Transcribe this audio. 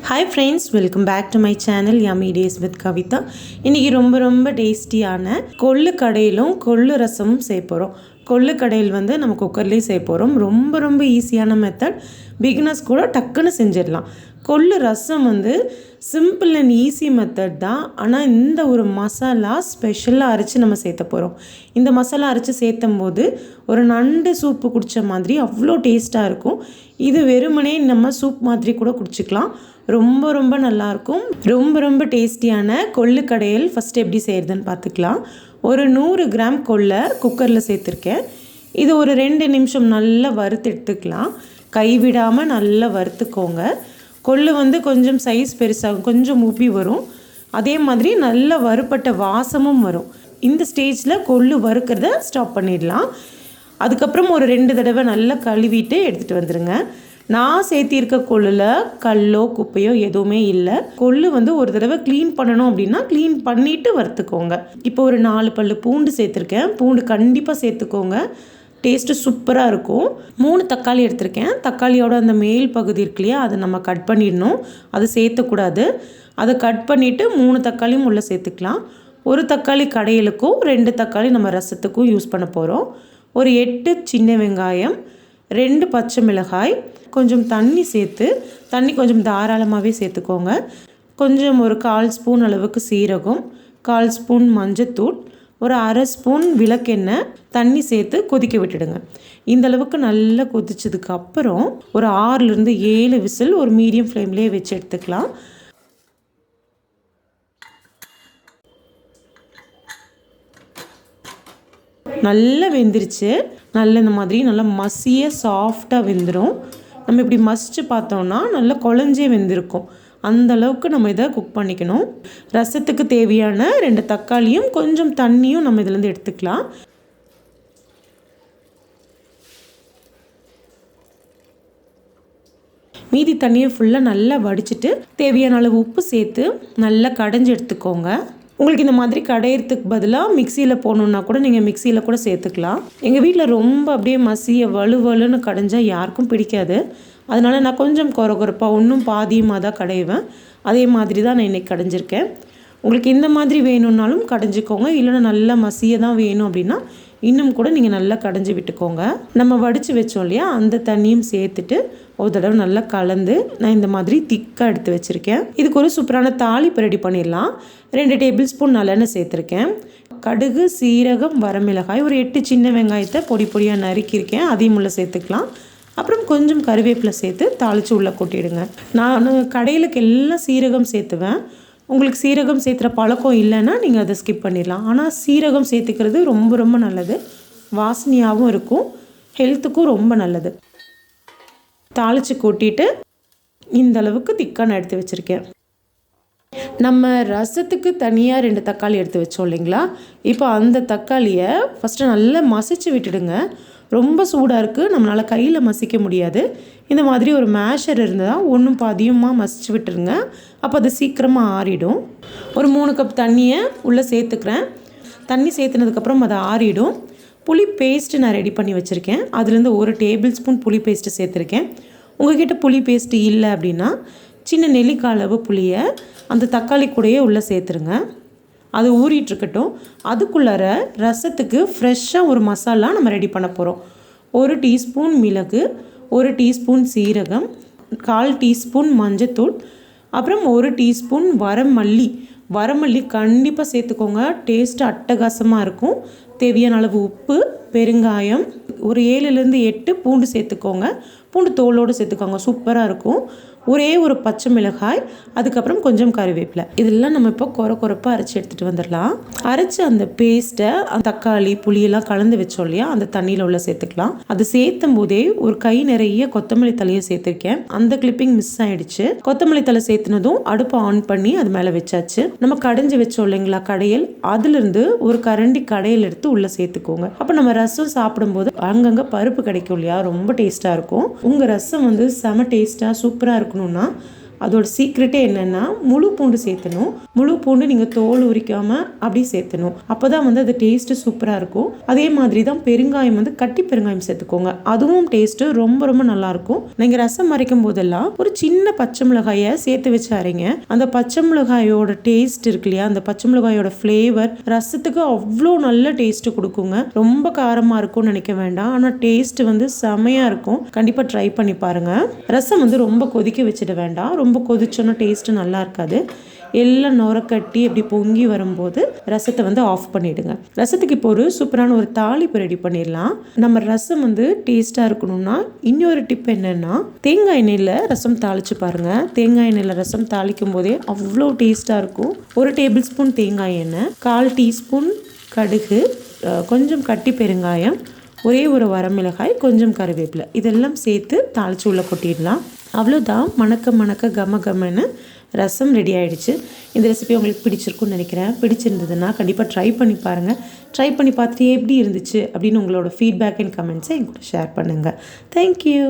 Hi friends, welcome back to my channel Yummy Days with Kavita. இன்னைக்கு ரொம்ப டேஸ்டியான கொள்ளுக்கடையிலும் கொள்ளு ரசமும் செய்ய போகிறோம். கொள்ளுக்கடையில் வந்து நம்ம குக்கர்லேயும் செய்ய போகிறோம். ரொம்ப ஈஸியான மெத்தட். பிகினர்ஸ் கூட டக்குன்னு செஞ்சிடலாம். கொள்ளு ரசம் வந்து சிம்பிள் அண்ட் ஈஸி மெத்தட் தான். ஆனால் இந்த ஒரு மசாலா ஸ்பெஷலாக அரைச்சி நம்ம சேர்த்த போகிறோம். இந்த மசாலா அரைச்சி சேர்த்தும் போது ஒரு நண்டு சூப்பு குடித்த மாதிரி அவ்வளோ டேஸ்ட்டாக இருக்கும். இது வெறுமனே நம்ம சூப் மாதிரி கூட குடிச்சிக்கலாம். ரொம்ப நல்லாயிருக்கும். ரொம்ப டேஸ்டியான கொள்ளுக்கடையல் ஃபஸ்ட்டு எப்படி செய்கிறதுன்னு பார்த்துக்கலாம். ஒரு 100 கிராம் கொள்ளை குக்கரில் சேர்த்துருக்கேன். இது ஒரு 2 நிமிஷம் நல்லா வறுத்து எடுத்துக்கலாம். கைவிடாமல் நல்லா வறுத்துக்கோங்க. கொள்ளு வந்து கொஞ்சம் சைஸ் பெருசாகும், கொஞ்சம் உப்பி வரும். அதே மாதிரி நல்ல வறுப்பட்ட வாசமும் வரும். இந்த ஸ்டேஜில் கொள்ளு வறுக்கிறத ஸ்டாப் பண்ணிடலாம். அதுக்கப்புறம் ஒரு 2 தடவை நல்லா கழுவிட்டு எடுத்துகிட்டு வந்துடுங்க. நான் சேர்த்திருக்க கொள்ளில் கல்லோ குப்பையோ எதுவுமே இல்லை. கொள்ளு வந்து ஒரு தடவை க்ளீன் பண்ணணும் அப்படின்னா க்ளீன் பண்ணிவிட்டு வறுத்துக்கோங்க. இப்போ ஒரு 4 பல்லு பூண்டு சேர்த்துருக்கேன். பூண்டு கண்டிப்பாக சேர்த்துக்கோங்க, டேஸ்ட்டு சூப்பராக இருக்கும். 3 தக்காளி எடுத்திருக்கேன். தக்காளியோட அந்த மேல் பகுதி இருக்கு இல்லையா, அதை நம்ம கட் பண்ணிடணும். அது சேர்த்தக்கூடாது. அதை கட் பண்ணிவிட்டு 3 தக்காளியும் உள்ளே சேர்த்துக்கலாம். ஒரு தக்காளி கடையலுக்கும் 2 தக்காளி நம்ம ரசத்துக்கும் யூஸ் பண்ண போகிறோம். ஒரு 8 சின்ன வெங்காயம், 2 பச்சை மிளகாய், கொஞ்சம் தண்ணி சேர்த்து, தண்ணி கொஞ்சம் தாராளமாகவே சேர்த்துக்கோங்க. கொஞ்சம் ஒரு 1/4 ஸ்பூன் அளவுக்கு சீரகம், 1/4 ஸ்பூன் மஞ்சத்தூள், ஒரு 1/2 ஸ்பூன் விளக்கெண்ணெய் தண்ணி சேர்த்து கொதிக்க விட்டுடுங்க. இந்த அளவுக்கு நல்லா கொதிச்சதுக்கு அப்புறம் ஒரு 6லேருந்து 7 விசில் ஒரு மீடியம் ஃப்ளேம்லேயே வச்சு எடுத்துக்கலாம். நல்லா வெந்துருச்சு. நல்ல இந்த மாதிரி நல்லா மசிய சாஃப்டாக வெந்துடும். நம்ம இப்படி மசித்து பார்த்தோன்னா நல்லா குழஞ்சே வெந்திருக்கும். அந்த அளவுக்கு நம்ம இதை குக் பண்ணிக்கணும். ரசத்துக்கு தேவையான 2 தக்காளியும் கொஞ்சம் தண்ணியும் நம்ம இதுலேருந்து எடுத்துக்கலாம். மீதி தண்ணியை ஃபுல்லாக நல்லா வடிச்சிட்டு தேவையான அளவு உப்பு சேர்த்து நல்லா கடைஞ்சி எடுத்துக்கோங்க. உங்களுக்கு இந்த மாதிரி கடையிறதுக்கு பதிலாக மிக்சியில் போகணுன்னா கூட நீங்கள் மிக்சியில் கூட சேர்த்துக்கலாம். எங்கள் வீட்டில் ரொம்ப அப்படியே மசிய வலுன்னு கடைஞ்சால் யாருக்கும் பிடிக்காது. அதனால் நான் கொஞ்சம் கொரகொரப்பாக ஒன்றும் பாதியமாக தான் கடைவேன். அதே மாதிரி தான் நான் இன்றைக்கி கடைஞ்சிருக்கேன். உங்களுக்கு இந்த மாதிரி வேணும்னாலும் கடைஞ்சிக்கோங்க. இல்லைன்னா நல்லா மசிய தான் வேணும் அப்படின்னா இன்னும் கூட நீங்கள் நல்லா கடைஞ்சி விட்டுக்கோங்க. நம்ம வடித்து வச்சோம் இல்லையா, அந்த தண்ணியும் சேர்த்துட்டு ஒரு தடவை நல்லா கலந்து நான் இந்த மாதிரி திக்காக எடுத்து வச்சுருக்கேன். இதுக்கு ஒரு சூப்பரான தாளிப்பு ரெடி பண்ணிடலாம். 2 டேபிள் ஸ்பூன் நல்லெண்ணெய் சேர்த்துருக்கேன். கடுகு, சீரகம், வரமிளகாய், ஒரு 8 சின்ன வெங்காயத்தை பொடியாக நறுக்கியிருக்கேன், அதையும் உள்ளே சேர்த்துக்கலாம். அப்புறம் கொஞ்சம் கருவேப்பிலை சேர்த்து தாளித்து உள்ளே கொட்டிடுங்க. நான் கடையிலுக்கு எல்லாம் சீரகம் சேர்த்துவேன். உங்களுக்கு சீரகம் சேர்த்துற பழக்கம் இல்லைன்னா நீங்கள் அதை ஸ்கிப் பண்ணிடலாம். ஆனால் சீரகம் சேர்த்துக்கிறது ரொம்ப நல்லது. வாசனையாகவும் இருக்கும், ஹெல்த்துக்கும் ரொம்ப நல்லது. தாளித்து கொட்டிட்டு இந்த அளவுக்கு திக்காக நான் எடுத்து வச்சுருக்கேன். நம்ம ரசத்துக்கு தனியாக 2 தக்காளி எடுத்து வச்சோம் இல்லைங்களா, இப்போ அந்த தக்காளியை ஃபஸ்ட்டு நல்லா மசிச்சு விட்டுடுங்க. ரொம்ப சூடாக இருக்குது, நம்மளால் கையில் மசிக்க முடியாது. இந்த மாதிரி ஒரு மேஷர் இருந்தால் ஒன்றும் பாதியமாக மசிச்சு விட்டுருங்க. அப்போ அது சீக்கிரமாக ஆறிடும். ஒரு 3 கப் தண்ணியை உள்ளே சேர்த்துக்கிறேன். தண்ணி சேர்த்துனதுக்கப்புறம் அது ஆறிடும். புளி பேஸ்ட்டு நான் ரெடி பண்ணி வச்சுருக்கேன். அதுலேருந்து 1 டேபிள் ஸ்பூன் புளி பேஸ்ட்டு சேர்த்துருக்கேன். உங்கள்கிட்ட புளி பேஸ்ட்டு இல்லை அப்படின்னா சின்ன நெல்லிக்காய் அளவு புளியை அந்த தக்காளி கூடையே உள்ளே சேர்த்துருங்க. அது ஊறிட்டுருக்கட்டும். அதுக்குள்ளார ரசத்துக்கு ஃப்ரெஷ்ஷாக ஒரு மசாலா நம்ம ரெடி பண்ண போகிறோம். 1 டீஸ்பூன் மிளகு, 1 டீஸ்பூன் சீரகம், 1/4 டீஸ்பூன் மஞ்சத்தூள், அப்புறம் 1 டீஸ்பூன் வரமல்லி கண்டிப்பாக சேர்த்துக்கோங்க. டேஸ்ட்டு அட்டகாசமாக இருக்கும். தேவையான அளவு உப்பு, பெருங்காயம், ஒரு 7லேருந்து 8 பூண்டு சேர்த்துக்கோங்க. பூண்டு தோலோடு சேர்த்துக்கோங்க, சூப்பராக இருக்கும். ஒரே ஒரு பச்சை மிளகாய், அதுக்கப்புறம் கொஞ்சம் கருவேப்பிலை. இதெல்லாம் நம்ம இப்போ கொரப்பாக அரைச்சி எடுத்துகிட்டு வந்துடலாம். அரைச்சி அந்த பேஸ்ட்டை தக்காளி புளியெல்லாம் கலந்து வச்சோம் இல்லையா, அந்த தண்ணியில் உள்ள சேர்த்துக்கலாம். அது சேர்த்தும் போதே ஒரு கை நிறைய கொத்தமல்லி தலையை சேர்த்துருக்கேன். அந்த கிளிப்பிங் மிஸ் ஆகிடுச்சு. கொத்தமல்லி தலை சேர்த்துனதும் அடுப்பை ஆன் பண்ணி அது மேலே வச்சாச்சு. நம்ம கடைஞ்சி வச்சோம் இல்லைங்களா கடையல், அதுலேருந்து ஒரு கரண்டி கடையல் எடுத்து உள்ளே சேர்த்துக்கோங்க. அப்போ நம்ம ரசம் சாப்பிடும்போது அங்கங்கே பருப்பு கிடைக்கும் இல்லையா, ரொம்ப டேஸ்ட்டாக இருக்கும். உங்கள் ரசம் வந்து செம டேஸ்ட்டாக சூப்பராக இருக்கணும்னா அதோட சீக்ரெட்டே என்னென்னா முழு பூண்டு சேர்த்தணும். முழு பூண்டு நீங்கள் தோல் உரிக்காமல் அப்படி சேர்த்தணும். அப்போ தான் வந்து அது டேஸ்ட்டு சூப்பராக இருக்கும். அதே மாதிரி தான் பெருங்காயம் வந்து கட்டி பெருங்காயம் சேர்த்துக்கோங்க. அதுவும் டேஸ்ட்டு ரொம்ப ரொம்ப நல்லாயிருக்கும். நீங்கள் ரசம் அரைக்கும் போதெல்லாம் ஒரு சின்ன பச்சை மிளகாயை சேர்த்து வச்சு அரைங்க. அந்த பச்சை மிளகாயோட டேஸ்ட் இருக்கு இல்லையா, அந்த பச்சை மிளகாயோட ஃப்ளேவர் ரசத்துக்கு அவ்வளோ நல்ல டேஸ்ட்டு கொடுக்குங்க. ரொம்ப காரமாக இருக்கும்னு நினைக்க வேண்டாம், ஆனால் டேஸ்ட் வந்து செமையாக இருக்கும். கண்டிப்பாக ட்ரை பண்ணி பாருங்கள். ரசம் வந்து ரொம்ப கொதிக்க வச்சிட வேண்டாம். ரொம்ப கொதிச்சோன்னா டேஸ்ட்டு நல்லா இருக்காது. எல்லாம் நுரக்கட்டி இப்படி பொங்கி வரும்போது ரசத்தை வந்து ஆஃப் பண்ணிவிடுங்க. ரசத்துக்கு இப்போ ஒரு சூப்பரான ஒரு தாளிப்பு ரெடி பண்ணிடலாம். நம்ம ரசம் வந்து டேஸ்ட்டாக இருக்கணும்னா இன்னொரு டிப் என்னென்னா, தேங்காய் எண்ணெயில் ரசம் தாளித்து பாருங்கள். தேங்காய் எண்ணெயில் ரசம் தாளிக்கும் போதே அவ்வளோ டேஸ்ட்டாக இருக்கும். 1 டேபிள் ஸ்பூன் தேங்காய் எண்ணெய், 1/4 டீஸ்பூன் கடுகு, கொஞ்சம் கட்டி பெருங்காயம், ஒரே ஒரு வரமிளகாய், கொஞ்சம் கருவேப்பிலை, இதெல்லாம் சேர்த்து தாளித்து உள்ளே கொட்டிடலாம். அவ்வளோதான். மணக்க மணக்க கம கமன்னு ரசம் ரெடி ஆகிடுச்சு. இந்த ரெசிபி உங்களுக்கு பிடிச்சிருக்குன்னு நினைக்கிறேன். பிடிச்சிருந்ததுன்னா கண்டிப்பாக ட்ரை பண்ணி பாருங்கள். ட்ரை பண்ணி பார்த்துட்டு எப்படி இருந்துச்சு அப்படின்னு உங்களோட ஃபீட்பேக் அண்ட் கமெண்ட்ஸை என் கூட ஷேர் பண்ணுங்கள். தேங்க்யூ.